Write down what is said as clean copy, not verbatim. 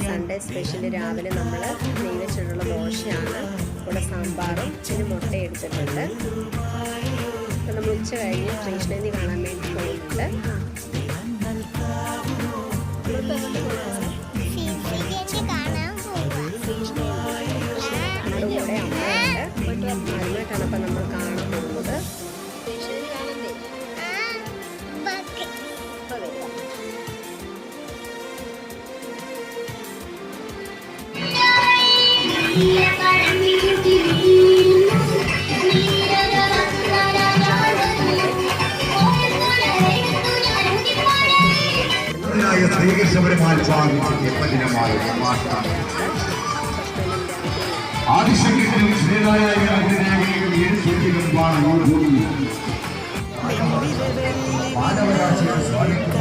Sunday special രാവിലെ നമ്മൾ നെയ്യ് വെച്ചിട്ടുള്ള ദോശയാണ്. കൂടെ സാമ്പാറും ഇച്ചിരി മുട്ട എടുത്തിട്ടുണ്ട്. അപ്പം നമ്മൾ ഉച്ച കഴിഞ്ഞ് കൃഷ്ണേന്തി കാണാൻ വേണ്ടി പോകുന്നുണ്ട്. നമ്മുടെ കൂടെ അമ്മയുണ്ട്. ആദ്യമായിട്ടാണ് അപ്പം നമ്മൾ കാണാൻ പോകുന്നത്. ആദിശങ്കരനും ശ്രീനാരായണനും മാനവരാശിയെ സ്വാഗതം